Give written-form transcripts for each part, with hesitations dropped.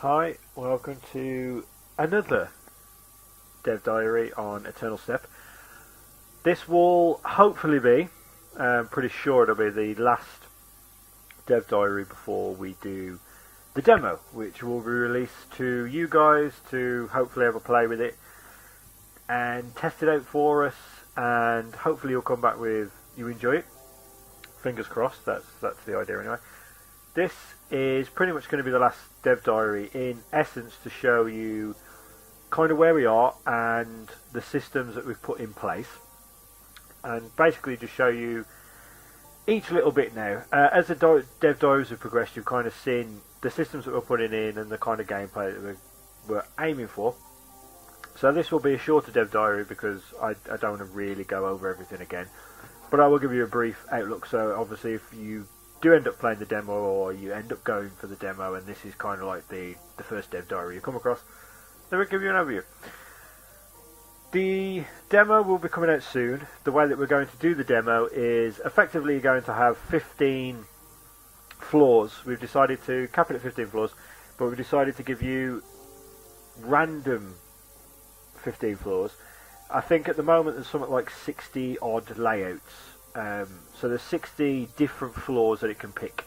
Hi, welcome to another Dev Diary on Eternal Step. This will hopefully be, pretty sure it'll be the last Dev Diary before we do the demo, which will be released to you guys to hopefully have a play with it and test it out for us, and hopefully you'll come back with you enjoy it. Fingers crossed, that's the idea anyway. This is pretty much going to be the last Dev Diary, in essence, to show you kind of where we are and the systems that we've put in place, and basically just show you each little bit now. As the Dev Diaries have progressed, you've kind of seen the systems that we're putting in and the kind of gameplay that we're aiming for. So this will be a shorter Dev Diary because I don't want to really go over everything again, but I will give you a brief outlook. So obviously if you do end up playing the demo, or you end up going for the demo, and this is kind of like the first Dev Diary you come across, then we'll give you an overview. The demo will be coming out soon. The way that we're going to do the demo is effectively going to have 15 floors. We've decided to cap it at 15 floors, but we've decided to give you random 15 floors. I think at the moment there's something like 60 odd layouts. So there's 60 different floors that it can pick.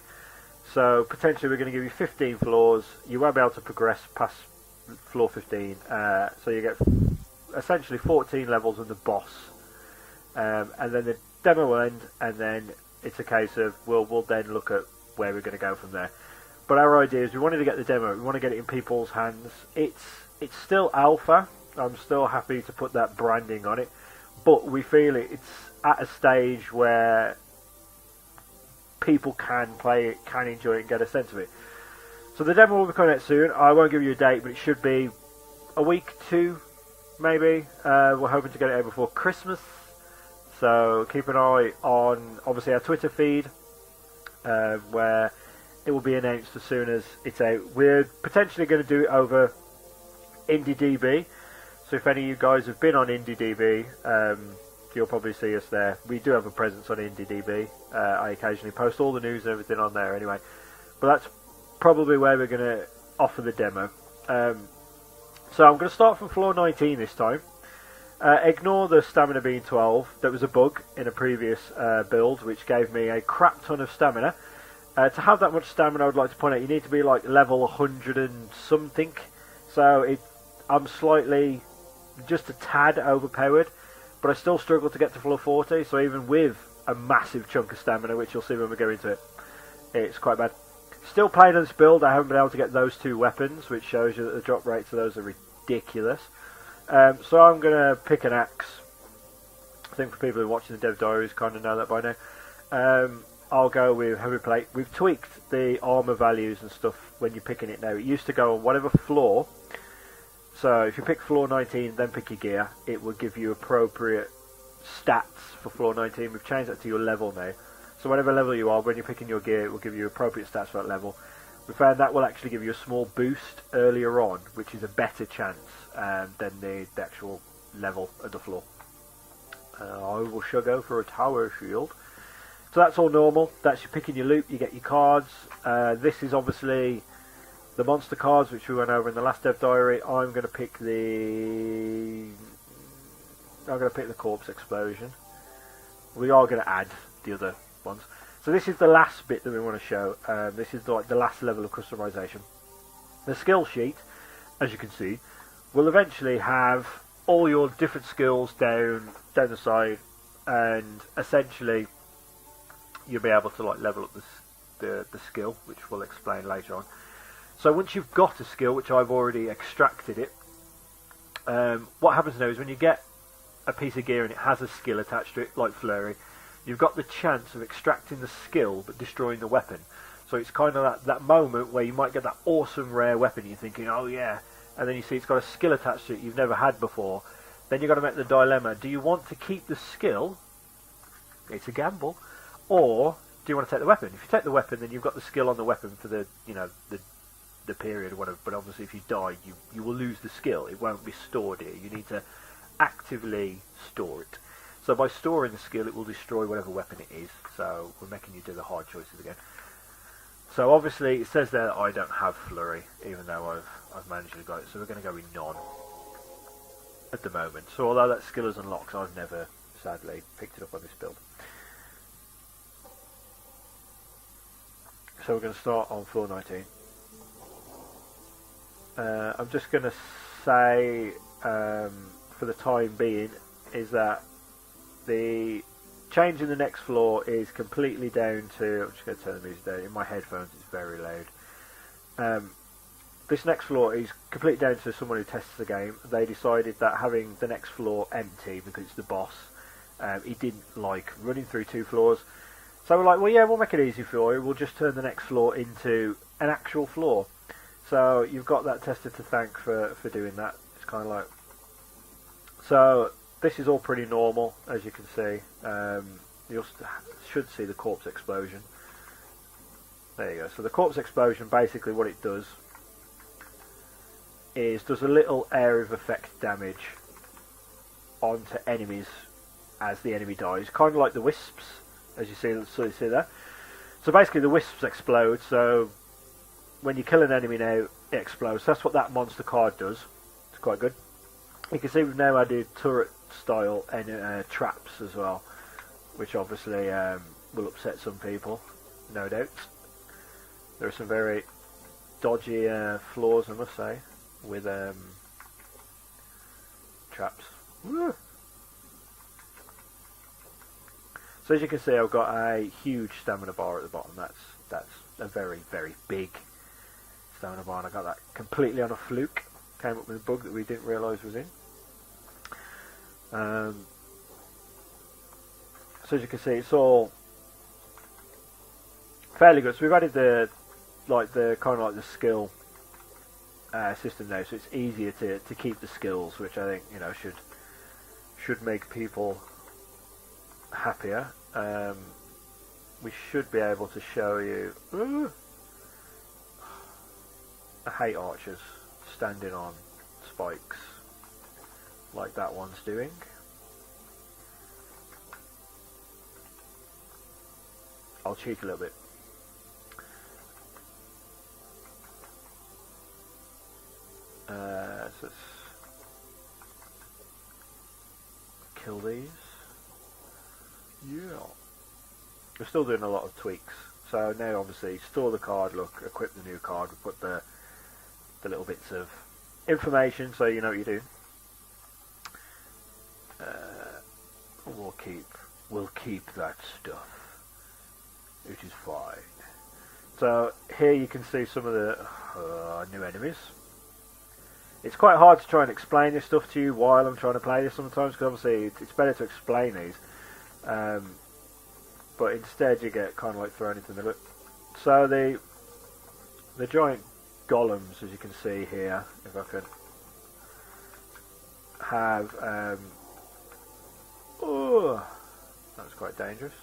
So potentially we're going to give you 15 floors. You won't be able to progress past floor 15. So you get essentially 14 levels and the boss. And then the demo will end, and then it's a case of we'll then look at where we're going to go from there. But our idea is we wanted to get the demo. We want to get it in people's hands. It's still alpha. I'm still happy to put that branding on it, but we feel it's at a stage where people can play it, can enjoy it, and get a sense of it. So the demo will be coming out soon. I won't give you a date, but it should be a week, two, maybe. We're hoping to get it out before Christmas, so keep an eye on obviously our Twitter feed, where it will be announced as soon as it's out. We're potentially going to do it over IndieDB, so if any of you guys have been on IndieDB, you'll probably see us there. We do have a presence on IndieDB. I occasionally post all the news and everything on there anyway. But that's probably where we're going to offer the demo. So I'm going to start from floor 19 this time. Ignore the stamina being 12. There was a bug in a previous build which gave me a crap ton of stamina. To have that much stamina, I would like to point out, you need to be like level 100 and something. So I'm slightly, just a tad overpowered, but I still struggle to get to floor 40, so even with a massive chunk of stamina, which you'll see when we go into it, it's quite bad. Still playing on this build, I haven't been able to get those two weapons, which shows you that the drop rates of those are ridiculous. So I'm going to pick an axe. I think for people who are watching the Dev Diaries kind of know that by now. I'll go with heavy plate. We've tweaked the armor values and stuff when you're picking it now. It used to go on whatever floor. So if you pick floor 19, then pick your gear, it will give you appropriate stats for floor 19. We've changed that to your level now. So whatever level you are, when you're picking your gear, it will give you appropriate stats for that level. We found that will actually give you a small boost earlier on, which is a better chance than the actual level of the floor. I will go for a tower shield. So that's all normal. That's you picking your loot, you get your cards. This is obviously the monster cards, which we went over in the last Dev Diary. I'm going to pick the corpse explosion. We are going to add the other ones. So this is the last bit that we want to show. This is like the last level of customization. The skill sheet, as you can see, will eventually have all your different skills down the side, and essentially you'll be able to like level up the skill, which we'll explain later on. So once you've got a skill, which I've already extracted it, what happens now is when you get a piece of gear and it has a skill attached to it, like Flurry, you've got the chance of extracting the skill but destroying the weapon. So it's kind of that moment where you might get that awesome rare weapon, you're thinking, oh yeah, and then you see it's got a skill attached to it you've never had before. Then you've got to make the dilemma, do you want to keep the skill, it's a gamble, or do you want to take the weapon? If you take the weapon, then you've got the skill on the weapon for the period or whatever, but obviously if you die, you will lose the skill. It won't be stored here. You need to actively store it. So by storing the skill, it will destroy whatever weapon it is. So we're making you do the hard choices again. So obviously it says there that I don't have flurry, even though I've managed to get it. So we're going to go with none at the moment. So although that skill is unlocked, I've never sadly picked it up on this build. So we're going to start on floor 19. I'm just going to say, for the time being, is that the change in the next floor is completely down to... I'm just going to turn the music down. In my headphones it's very loud. This next floor is completely down to someone who tests the game. They decided that having the next floor empty, because it's the boss, he didn't like running through 2 floors. So we're like, well, yeah, we'll make it easy for you. We'll just turn the next floor into an actual floor. So you've got that tester to thank for doing that. It's kind of like... So this is all pretty normal, as you can see. You should see the corpse explosion. There you go. So the corpse explosion, basically what it does is does a little area of effect damage onto enemies as the enemy dies. Kind of like the wisps, as you see there. So basically the wisps explode, so when you kill an enemy now, it explodes. That's what that monster card does. It's quite good. You can see we've now added turret style and traps as well, which obviously will upset some people, no doubt. There are some very dodgy floors, I must say, with traps. Woo! So as you can see, I've got a huge stamina bar at the bottom. That's a very, very big stamina bar, and I got that completely on a fluke. Came up with a bug that we didn't realise was in. So as you can see, it's all fairly good. So we've added the kind of like the skill system now, so it's easier to keep the skills, which I think, you know, should make people happier. We should be able to show you. I hate archers standing on spikes like that one's doing. I'll cheat a little bit. So let's kill these. Yeah. We're still doing a lot of tweaks. So now obviously store the card, look, equip the new card, we put the little bits of information so you know what you're doing. We'll keep that stuff. It is fine. So here you can see some of the new enemies. It's quite hard to try and explain this stuff to you while I'm trying to play this sometimes, because obviously it's better to explain these. But instead you get kind of like thrown into the middle. So the giant golems, as you can see here, if I can have that's quite dangerous.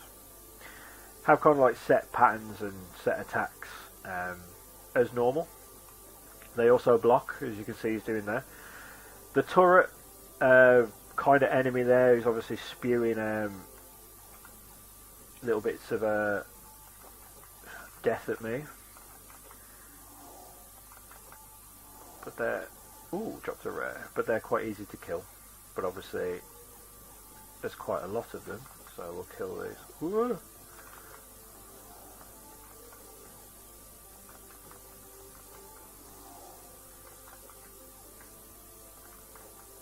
Have kind of like set patterns and set attacks as normal. They also block, as you can see he's doing there. The turret kind of enemy there is obviously spewing little bits of death at me. But they're... Ooh, dropped a rare. But they're quite easy to kill. But obviously there's quite a lot of them, so we'll kill these. Ooh.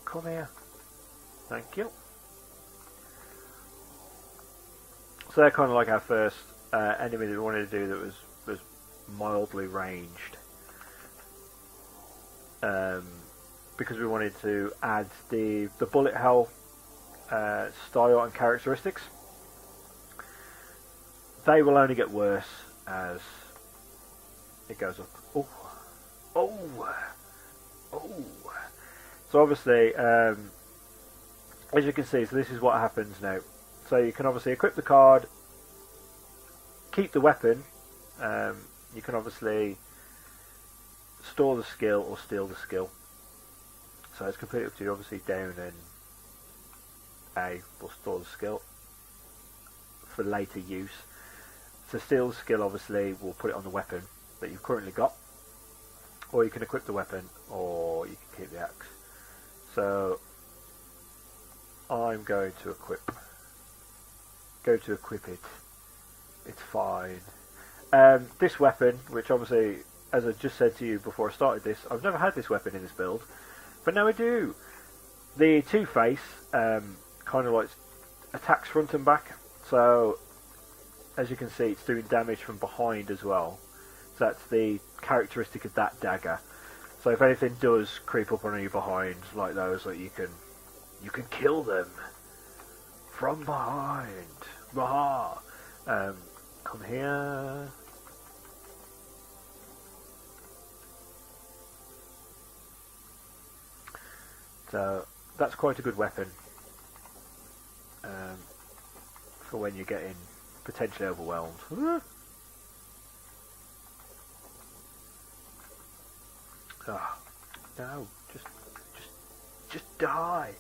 Come here. Thank you. So they're kind of like our first enemy that we wanted to do that was mildly ranged. Because we wanted to add the bullet hell style and characteristics. They will only get worse as it goes up. Oh, oh, oh. So obviously, as you can see, so this is what happens now. So you can obviously equip the card, keep the weapon. You can obviously store the skill or steal the skill. So it's completely up to you. Obviously down and A will store the skill for later use. So steal skill obviously will put it on the weapon that you've currently got, or you can equip the weapon, or you can keep the axe. So I'm going to equip. Go to equip it. It's fine. This weapon, which obviously, as I just said to you before I started this, I've never had this weapon in this build, but now I do. The Two-Face kind of like attacks front and back, so as you can see it's doing damage from behind as well. So that's the characteristic of that dagger. So if anything does creep up on you behind, like those, like you can kill them from behind. Raha! Come here. So that's quite a good weapon for when you're getting potentially overwhelmed. Oh, no, just die.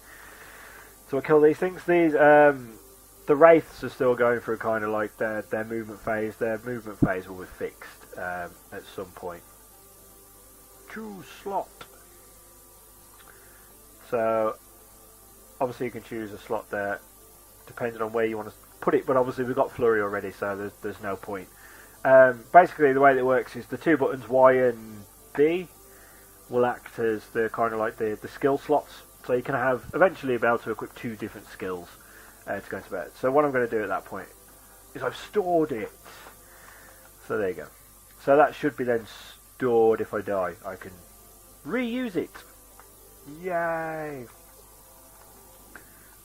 So I kill these things. These the wraiths are still going through kind of like their movement phase. Their movement phase will be fixed at some point. Choose slot. So obviously you can choose a slot there, depending on where you want to put it. But obviously we've got flurry already, so there's no point. Basically, the way that it works is the two buttons Y and B will act as the kind of like the skill slots. So you can have eventually be able to equip two different skills to go into bed. So what I'm going to do at that point is I've stored it. So there you go. So that should be then stored. If I die, I can reuse it. Yay!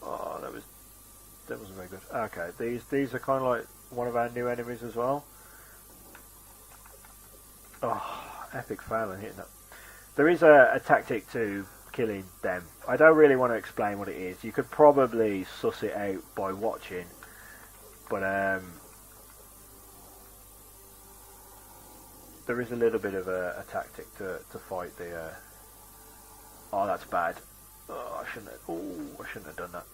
Oh, that wasn't very good. Okay, these are kind of like one of our new enemies as well. Oh, epic fail on hitting that. There is a tactic to killing them. I don't really want to explain what it is. You could probably suss it out by watching, but there is a little bit of a tactic to fight the. Oh, that's bad. Oh, I shouldn't have done that.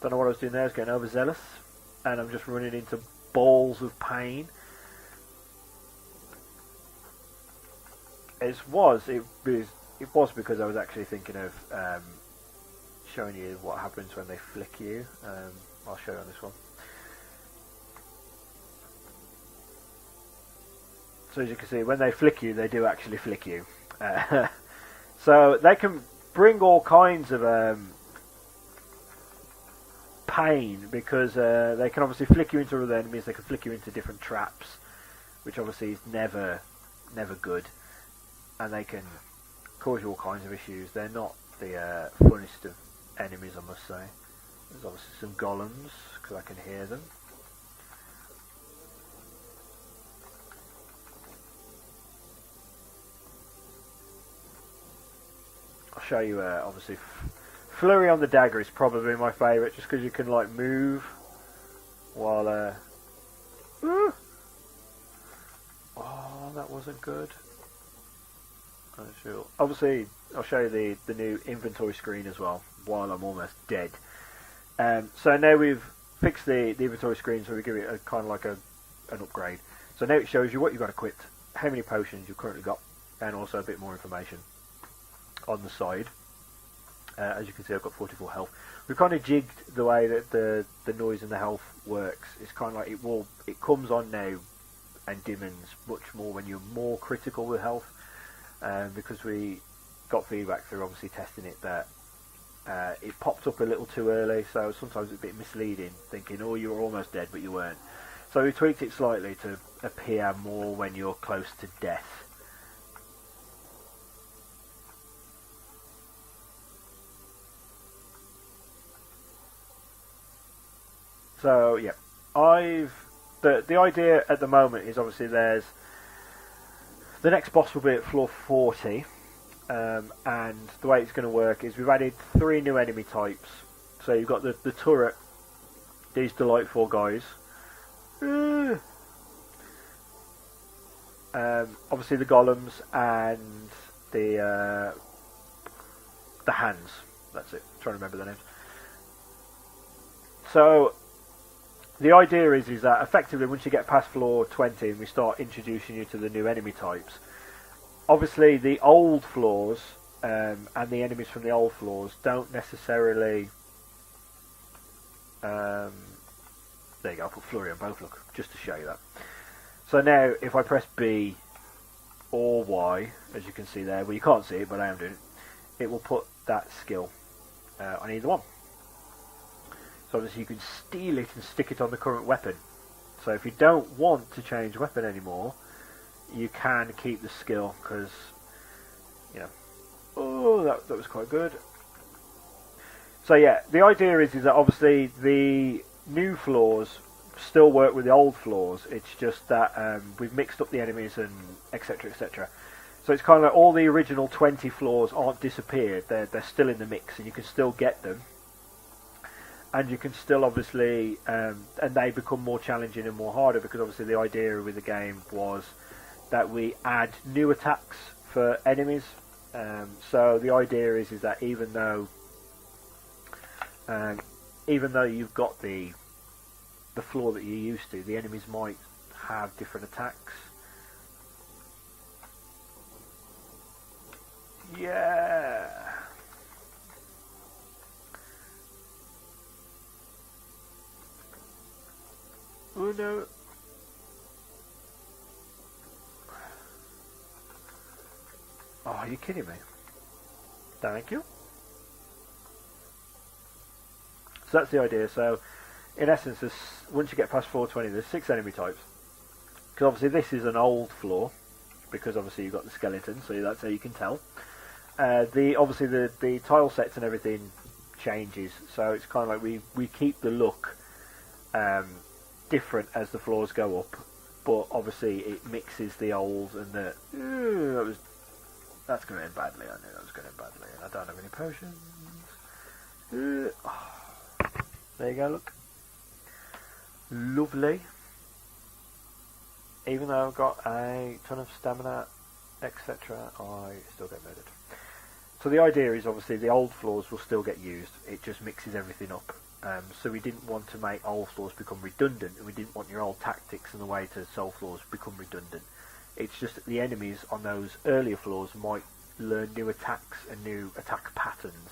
Don't know what I was doing there. I was getting overzealous, and I'm just running into balls of pain. It was because I was actually thinking of showing you what happens when they flick you. I'll show you on this one. So as you can see, when they flick you, they do actually flick you. So they can bring all kinds of pain, because they can obviously flick you into other enemies. They can flick you into different traps, which obviously is never good. And they can cause you all kinds of issues. They're not the funnest of enemies, I must say. There's obviously some golems, because I can hear them. I'll show you, obviously, flurry on the dagger is probably my favourite, just because you can, like, move while, oh, that wasn't good. Obviously, I'll show you the new inventory screen as well, while I'm almost dead. So now we've fixed the inventory screen, so we give it a kind of like an upgrade. So now it shows you what you've got equipped, how many potions you've currently got, and also a bit more information on the side. As you can see, I've got 44 health. We've kind of jigged the way that the noise and the health works. It's kind of like it comes on now and dimmens much more when you're more critical with health. Because we got feedback through obviously testing it that it popped up a little too early, so sometimes it's a bit misleading, thinking, oh, you were almost dead, but you weren't. So we tweaked it slightly to appear more when you're close to death. So yeah, the idea at the moment is obviously the next boss will be at floor 40, and the way it's going to work is we've added 3 new enemy types. So you've got the turret, these delightful guys. Obviously the golems and the hands. That's it. I'm trying to remember their names. So the idea is that effectively once you get past floor 20 and we start introducing you to the new enemy types, obviously the old floors and the enemies from the old floors don't necessarily... there you go, I'll put Flurry on both, look, just to show you that. So now if I press B or Y, as you can see there, well you can't see it but I am doing it, it will put that skill on either one. So obviously you can steal it and stick it on the current weapon. So if you don't want to change weapon anymore, you can keep the skill, because, you know, oh, that was quite good. So yeah, the idea is that obviously the new floors still work with the old floors. It's just that we've mixed up the enemies and etc, etc. So it's kind of like all the original 20 floors aren't disappeared. They're still in the mix, and you can still get them. And you can still obviously, and they become more challenging and more harder, because obviously the idea with the game was that we add new attacks for enemies. So the idea is that even though you've got the floor that you're used to, the enemies might have different attacks. Yeah. Oh no. Oh, are you kidding me? Thank you. So that's the idea. So, in essence, once you get past 420, there's 6 enemy types. Because obviously this is an old floor, because obviously you've got the skeleton, so that's how you can tell. Obviously the tile sets and everything changes, so it's kind of like we keep the look different as the floors go up, but obviously it mixes the old and the... that's going to end badly. I knew that was going to end badly, and I don't have any potions. There you go, look. Lovely. Even though I've got a ton of stamina, etc., I still get murdered. So the idea is obviously the old floors will still get used. It just mixes everything up. So we didn't want to make old floors become redundant, and we didn't want your old tactics and the way to solve floors become redundant. It's just that the enemies on those earlier floors might learn new attacks and new attack patterns.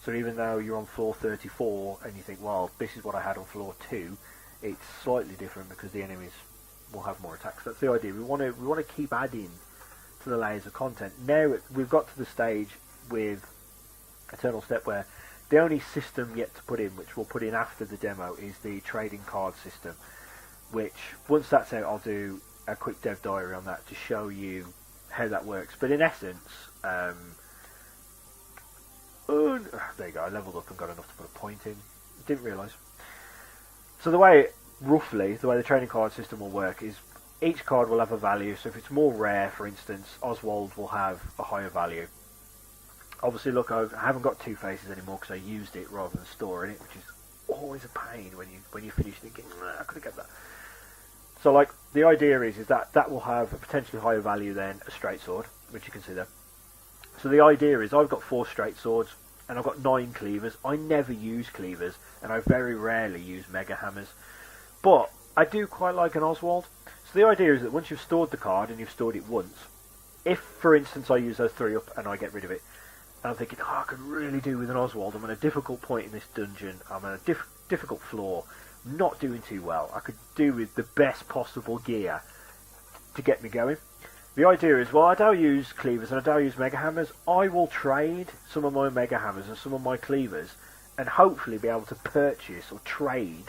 So even though you're on floor 34 and you think, well, this is what I had on floor 2, it's slightly different because the enemies will have more attacks. That's the idea. We want to keep adding to the layers of content. Now we've got to the stage with Eternal Step where the only system yet to put in, which we'll put in after the demo, is the trading card system, which once that's out I'll do a quick dev diary on that to show you how that works. But in essence, there you go, I leveled up and got enough to put a point in. Didn't realise. So the way the trading card system will work is each card will have a value. So if it's more rare, for instance, Oswald will have a higher value. Obviously, look, I haven't got Two Faces anymore because I used it rather than storing it, which is always a pain when you finish thinking, I could have kept that. So, like, the idea is that will have a potentially higher value than a straight sword, which you can see there. So the idea is I've got 4 straight swords and I've got 9 cleavers. I never use cleavers, and I very rarely use mega hammers, but I do quite like an Oswald. So the idea is that once you've stored the card and you've stored it once, if, for instance, I use those 3 up and I get rid of it, and I'm thinking, I could really do with an Oswald. I'm on a difficult point in this dungeon. I'm on a difficult floor. Not doing too well. I could do with the best possible gear to get me going. The idea is, well, I don't use cleavers and I don't use mega hammers. I will trade some of my mega hammers and some of my cleavers and hopefully be able to purchase or trade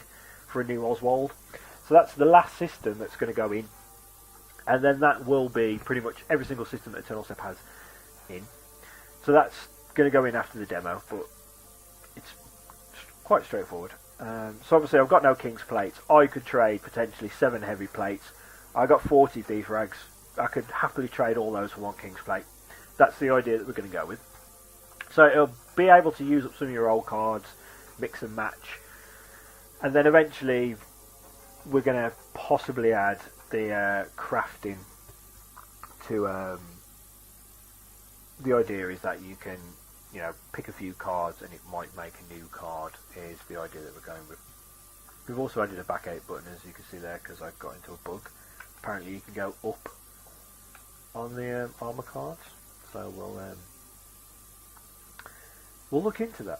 for a new Oswald. So that's the last system that's going to go in. And then that will be pretty much every single system that Eternal Step has in. So that's going to go in after the demo, but it's quite straightforward. So obviously I've got no King's Plates. I could trade potentially 7 heavy plates. I got 40 Thief Rags. I could happily trade all those for 1 King's Plate. That's the idea that we're going to go with. So it'll be able to use up some of your old cards, mix and match. And then eventually we're going to possibly add the crafting to... the idea is that you can, pick a few cards and it might make a new card, is the idea that we're going with. We've also added a back 8 button, as you can see there, because I got into a bug. Apparently you can go up on the armour cards, so we'll look into that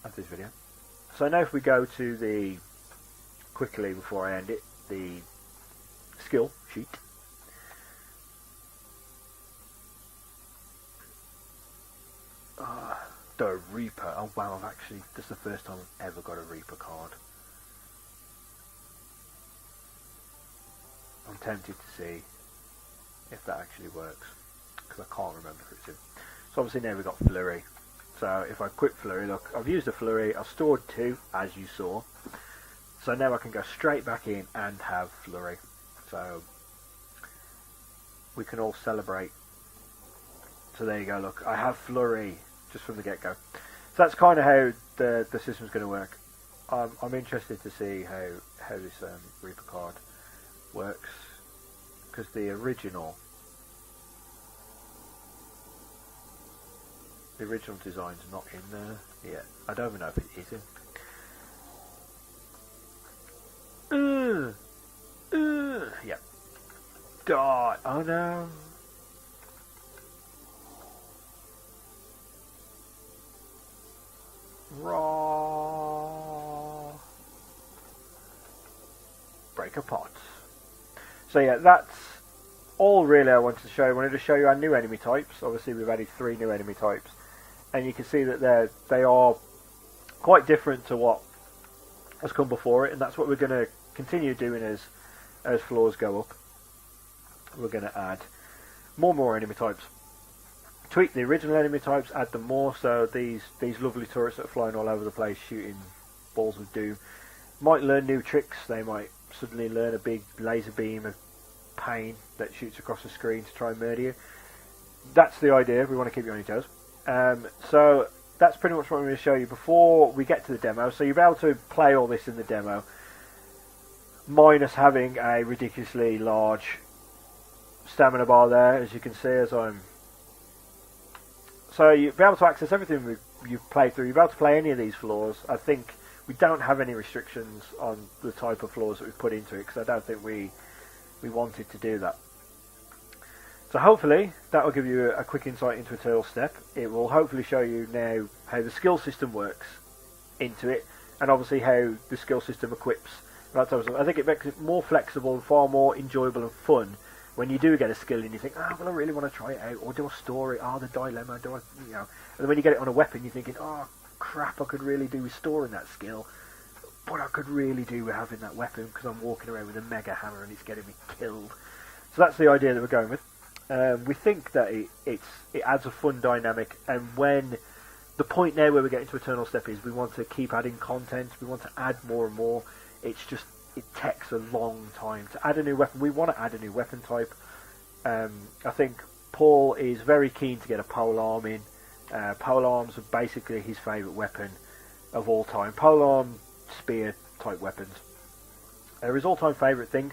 after this video. So now if we go to the, quickly before I end it, the skill sheet. The Reaper. Oh wow, this is the first time I've ever got a Reaper card. I'm tempted to see if that actually works, because I can't remember if it's in. So obviously now we've got Flurry. So if I quit Flurry, look, I've used a Flurry, I've stored 2, as you saw. So now I can go straight back in and have Flurry. So we can all celebrate. So there you go, look, I have Flurry just from the get-go. So that's kind of how the system's going to work. I'm interested to see how this Reaper card works, because the original design's not in there yet. I don't even know if it is in. Yeah. God, oh no. Raw. Break apart. So yeah, that's all really I wanted to show you. I wanted to show you our new enemy types. Obviously we've added 3 new enemy types, and you can see that they are quite different to what has come before it, and that's what we're going to continue doing as floors go up. We're going to add more enemy types. Tweak the original enemy types, add them more, so these lovely turrets that are flying all over the place shooting balls of doom might learn new tricks. They might suddenly learn a big laser beam of pain that shoots across the screen to try and murder you. That's the idea, we want to keep you on your toes. So that's pretty much what I'm going to show you before we get to the demo. So you'll be able to play all this in the demo, minus having a ridiculously large stamina bar there, as you can see as I'm... So you'll be able to access everything you've played through. You'll be able to play any of these floors. I think we don't have any restrictions on the type of floors that we've put into it, because I don't think we wanted to do that. So hopefully that will give you a quick insight into Eternal Step. It will hopefully show you now how the skill system works into it, and obviously how the skill system equips. I think it makes it more flexible and far more enjoyable and fun when you do get a skill and you think, oh, well, I really want to try it out, or do I store it? Oh, the dilemma, do I, you know? And then when you get it on a weapon, you're thinking, oh, crap, I could really do with storing that skill, but I could really do with having that weapon because I'm walking around with a mega hammer and it's getting me killed. So that's the idea that we're going with. We think that it adds a fun dynamic, and when the point now where we're getting to Eternal Step is we want to keep adding content, we want to add more and more. It's just, it takes a long time to add a new weapon. We want to add a new weapon type. I think Paul is very keen to get a polearm in. Polearms are basically his favourite weapon of all time. Polearm spear type weapons are his all-time favourite thing,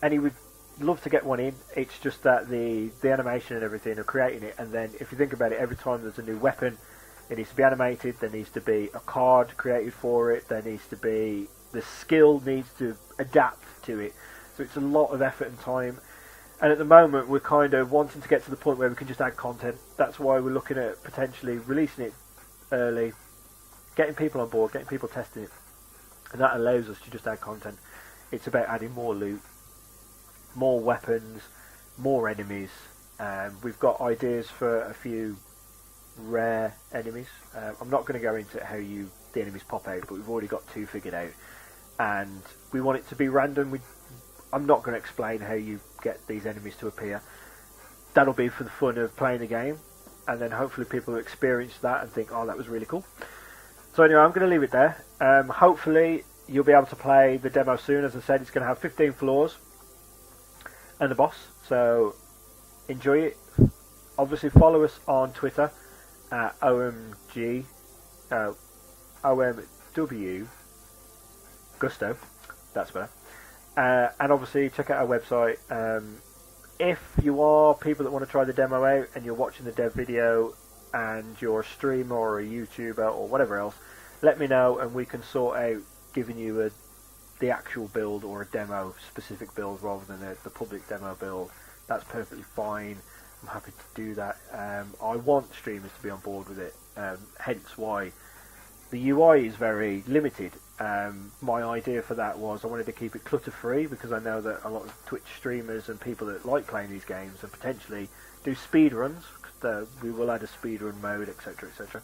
and he would love to get one in. It's just that the animation and everything of creating it, and then if you think about it, every time there's a new weapon, it needs to be animated, there needs to be a card created for it, there needs to be, the skill needs to adapt to it, so it's a lot of effort and time. And at the moment we're kind of wanting to get to the point where we can just add content. That's why we're looking at potentially releasing it early, getting people on board, getting people testing it, and that allows us to just add content. It's about adding more loot, more weapons, more enemies. We've got ideas for a few rare enemies. I'm not going to go into how the enemies pop out, but we've already got 2 figured out, and we want it to be random. I'm not going to explain how you get these enemies to appear. That'll be for the fun of playing the game, and then hopefully people will experience that and think, oh, that was really cool. So anyway, I'm going to leave it there. Hopefully you'll be able to play the demo soon. As I said, it's going to have 15 floors and the boss, so enjoy it. Obviously follow us on Twitter at OMW Gusto, that's better. And obviously check out our website. If you are people that want to try the demo out and you're watching the dev video and you're a streamer or a YouTuber or whatever else, let me know and we can sort out giving you the actual build or a demo specific build rather than the public demo build, that's perfectly fine. I'm happy to do that. I want streamers to be on board with it, hence why the UI is very limited. My idea for that was I wanted to keep it clutter free, because I know that a lot of Twitch streamers and people that like playing these games and potentially do speed runs, we will add a speed run mode, etc, etc.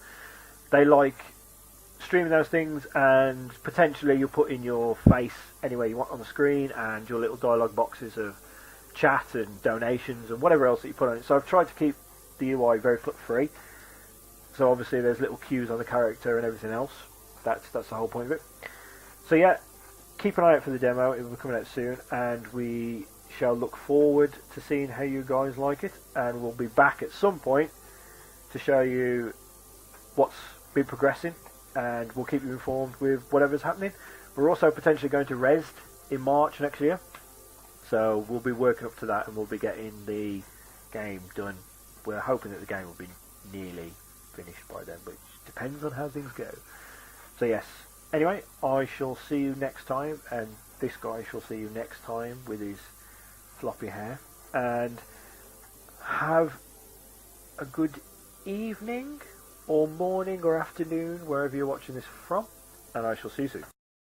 They like streaming those things, and potentially you'll put in your face anywhere you want on the screen, and your little dialogue boxes of chat and donations and whatever else that you put on it. So I've tried to keep the UI very clutter free. So obviously there's little cues on the character and everything else. That's the whole point of it. So yeah, keep an eye out for the demo. It will be coming out soon, and we shall look forward to seeing how you guys like it. And we'll be back at some point to show you what's been progressing, and we'll keep you informed with whatever's happening. We're also potentially going to Rezzed in March next year, so we'll be working up to that, and we'll be getting the game done. We're hoping that the game will be nearly finished by then, but it depends on how things go. So yes, anyway, I shall see you next time, and this guy shall see you next time with his floppy hair, and have a good evening or morning or afternoon wherever you're watching this from, and I shall see you soon.